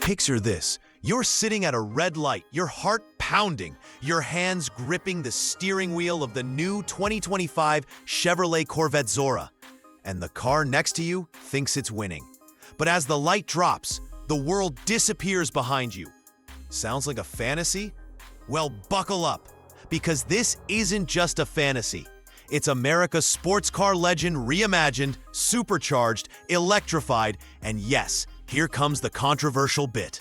Picture this. You're sitting at a red light, your heart pounding, your hands gripping the steering wheel of the new 2025 Chevrolet Corvette Zora, and the car next to you thinks it's winning. But as the light drops, the world disappears behind you. Sounds like a fantasy? Well, buckle up, because this isn't just a fantasy. It's America's sports car legend reimagined, supercharged, electrified, and yes, here comes the controversial bit.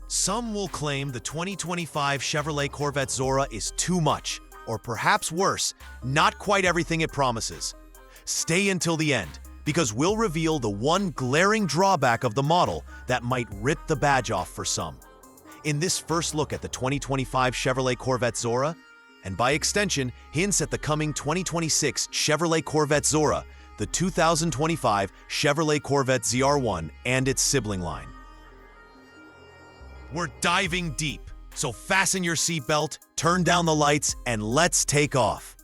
Some will claim the 2025 Chevrolet Corvette Zora is too much, or perhaps worse, not quite everything it promises. Stay until the end, because we'll reveal the one glaring drawback of the model that might rip the badge off for some. In this first look at the 2025 Chevrolet Corvette Zora, and by extension, hints at the coming 2026 Chevrolet Corvette Zora, the 2025 Chevrolet Corvette ZR1 and its sibling line. We're diving deep, so fasten your seatbelt, turn down the lights, and let's take off.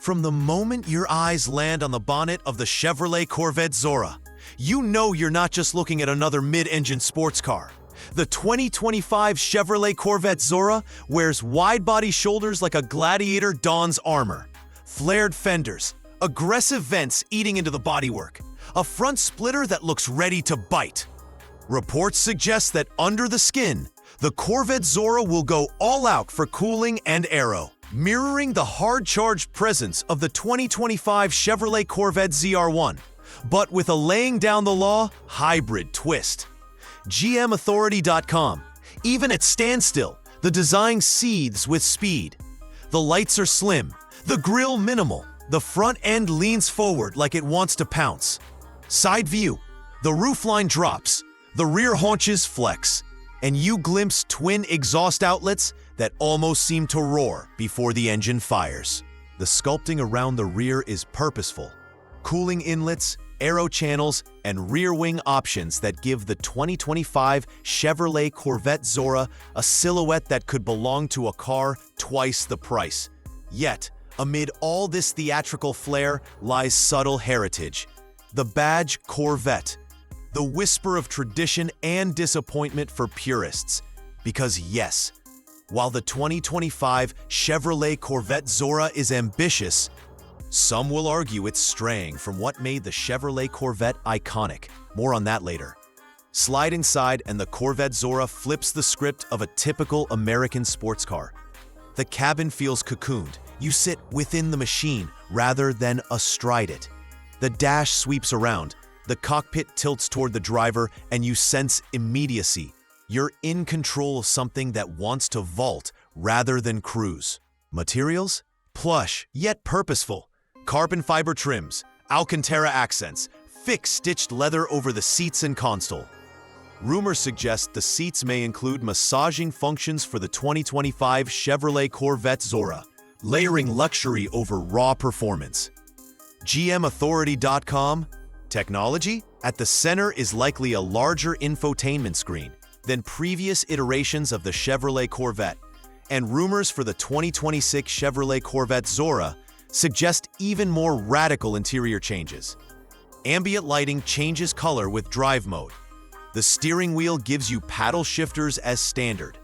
From the moment your eyes land on the bonnet of the Chevrolet Corvette Zora, you know you're not just looking at another mid-engine sports car. The 2025 Chevrolet Corvette Zora wears wide-body shoulders like a gladiator dons armor, flared fenders, aggressive vents eating into the bodywork, a front splitter that looks ready to bite. Reports suggest that under the skin, the Corvette Zora will go all out for cooling and aero, mirroring the hard-charged presence of the 2025 Chevrolet Corvette ZR1, but with a laying down the law hybrid twist. GMauthority.com. Even at standstill, the design seethes with speed. The lights are slim, the grille minimal, the front end leans forward like it wants to pounce. Side view, the roofline drops, the rear haunches flex, and you glimpse twin exhaust outlets that almost seem to roar before the engine fires. The sculpting around the rear is purposeful. Cooling inlets, aero channels, and rear wing options that give the 2025 Chevrolet Corvette Zora a silhouette that could belong to a car twice the price. Yet, amid all this theatrical flair lies subtle heritage. The badge Corvette. The whisper of tradition and disappointment for purists. Because yes, while the 2025 Chevrolet Corvette Zora is ambitious, some will argue it's straying from what made the Chevrolet Corvette iconic. More on that later. Slide inside and the Corvette Zora flips the script of a typical American sports car. The cabin feels cocooned. You sit within the machine rather than astride it. The dash sweeps around. The cockpit tilts toward the driver and you sense immediacy. You're in control of something that wants to vault rather than cruise. Materials? Plush, yet purposeful. Carbon fiber trims, Alcantara accents, thick stitched leather over the seats and console. Rumors suggest the seats may include massaging functions for the 2025 Chevrolet Corvette Zora, layering luxury over raw performance. GMauthority.com. Technology? At the center is likely a larger infotainment screen than previous iterations of the Chevrolet Corvette, and rumors for the 2026 Chevrolet Corvette Zora suggest even more radical interior changes. Ambient lighting changes color with drive mode. The steering wheel gives you paddle shifters as standard,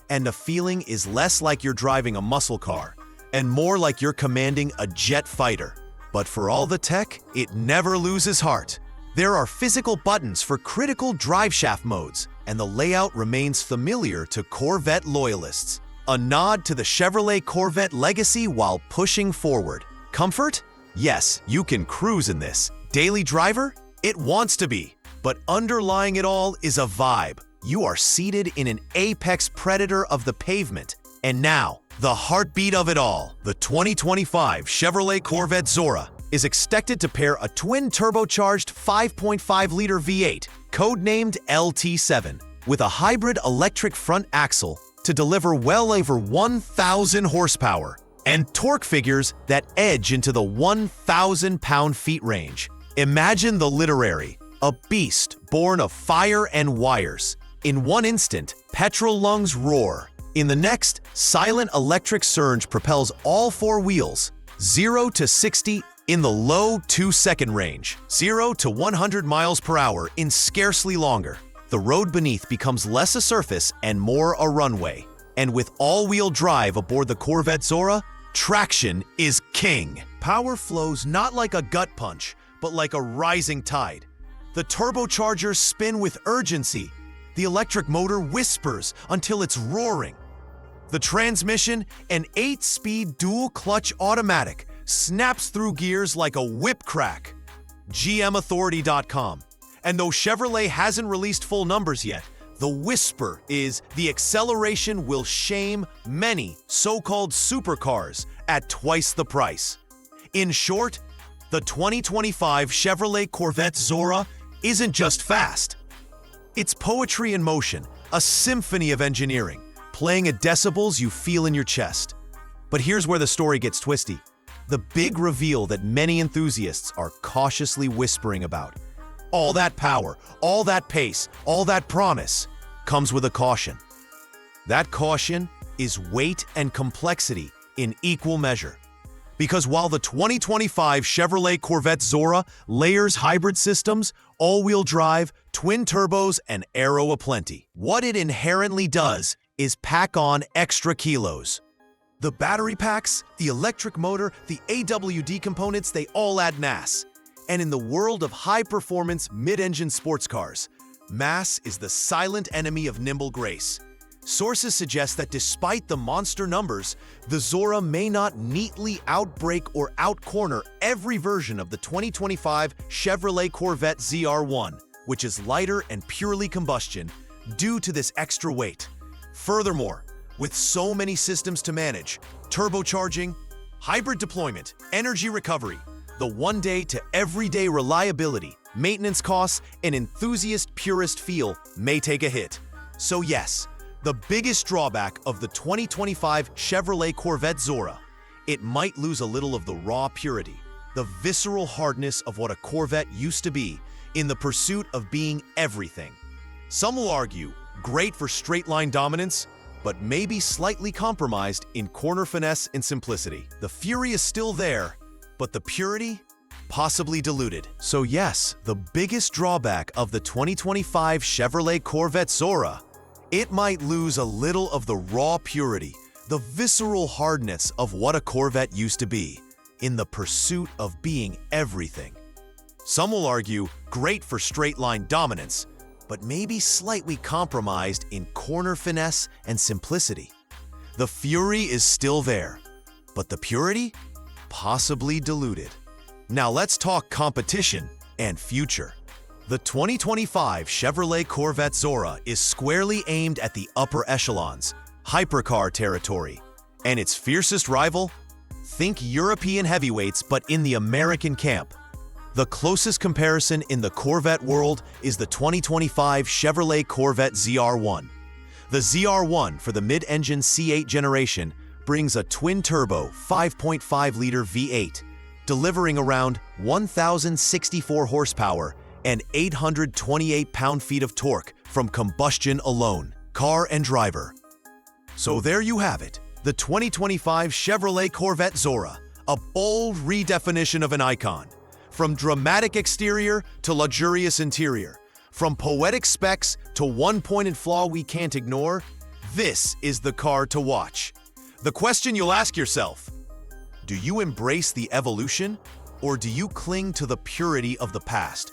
and the feeling is less like you're driving a muscle car and more like you're commanding a jet fighter. But for all the tech, it never loses heart. There are physical buttons for critical driveshaft modes, and the layout remains familiar to Corvette loyalists. A nod to the Chevrolet Corvette legacy while pushing forward. Comfort? Yes, you can cruise in this. Daily driver? It wants to be. But underlying it all is a vibe. You are seated in an apex predator of the pavement. And now, the heartbeat of it all. The 2025 Chevrolet Corvette Zora is expected to pair a twin-turbocharged 5.5-liter V8, codenamed LT7, with a hybrid electric front axle to deliver well over 1,000 horsepower and torque figures that edge into the 1,000 pound-feet range. Imagine the literary, a beast born of fire and wires. In one instant, petrol lungs roar. In the next, silent electric surge propels all four wheels, 0 to 60 in the low 2-second range, 0 to 100 miles per hour in scarcely longer. the road beneath becomes less a surface and more a runway. And with all-wheel drive aboard the Corvette Zora, traction is king. Power flows not like a gut punch, but like a rising tide. The turbochargers spin with urgency. The electric motor whispers until it's roaring. The transmission, an 8-speed dual-clutch automatic, snaps through gears like a whip crack. GMauthority.com. And though Chevrolet hasn't released full numbers yet, the whisper is the acceleration will shame many so-called supercars at twice the price. In short, the 2025 Chevrolet Corvette Zora isn't just fast. It's poetry in motion, a symphony of engineering, playing at decibels you feel in your chest. But here's where the story gets twisty. The big reveal that many enthusiasts are cautiously whispering about. All that power, all that pace, all that promise comes with a caution. That caution is weight and complexity in equal measure. Because while the 2025 Chevrolet Corvette Zora layers hybrid systems, all-wheel drive, twin turbos, and aero aplenty, what it inherently does is pack on extra kilos. The battery packs, the electric motor, the AWD components, they all add mass. And in the world of high-performance mid-engine sports cars, mass is the silent enemy of nimble grace. Sources suggest that despite the monster numbers, the Zora may not neatly outbrake or outcorner every version of the 2025 Chevrolet Corvette ZR1, which is lighter and purely combustion, due to this extra weight. Furthermore, with so many systems to manage, turbocharging, hybrid deployment, energy recovery, the one-day to everyday reliability, maintenance costs, and enthusiast purist feel may take a hit. So yes, the biggest drawback of the 2025 Chevrolet Corvette Zora, it might lose a little of the raw purity, the visceral hardness of what a Corvette used to be in the pursuit of being everything. Some will argue, great for straight-line dominance, but maybe slightly compromised in corner finesse and simplicity. The fury is still there, but the purity, possibly diluted. So yes, the biggest drawback of the 2025 Chevrolet Corvette Zora, it might lose a little of the raw purity, the visceral hardness of what a Corvette used to be, in the pursuit of being everything. Some will argue, great for straight-line dominance, but maybe slightly compromised in corner finesse and simplicity. The fury is still there, but the purity, possibly diluted. Now let's talk competition and future. The 2025 Chevrolet Corvette Zora is squarely aimed at the upper echelons, hypercar territory, and its fiercest rival? Think European heavyweights but in the American camp. The closest comparison in the Corvette world is the 2025 Chevrolet Corvette ZR1. The ZR1 for the mid-engine C8 generation brings a twin-turbo 5.5-liter V8, delivering around 1,064 horsepower and 828 pound-feet of torque from combustion alone, car and driver. So there you have it, the 2025 Chevrolet Corvette Zora, a bold redefinition of an icon. From dramatic exterior to luxurious interior, from poetic specs to one-pointed flaw we can't ignore, this is the car to watch. The question you'll ask yourself, do you embrace the evolution or do you cling to the purity of the past?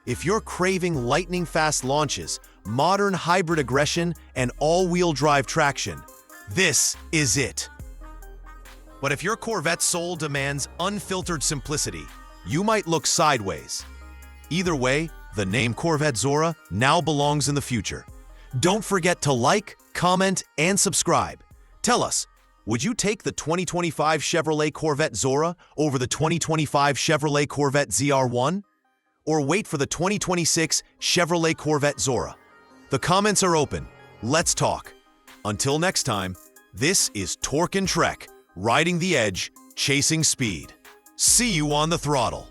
If you're craving lightning-fast launches, modern hybrid aggression, and all-wheel drive traction, this is it. But if your Corvette's soul demands unfiltered simplicity, you might look sideways. Either way, the name Corvette Zora now belongs in the future. Don't forget to like, comment, and subscribe. Tell us, would you take the 2025 Chevrolet Corvette Zora over the 2025 Chevrolet Corvette ZR1? Or wait for the 2026 Chevrolet Corvette Zora? The comments are open. Let's talk. Until next time, this is Torque and Trek, riding the edge, chasing speed. See you on the throttle.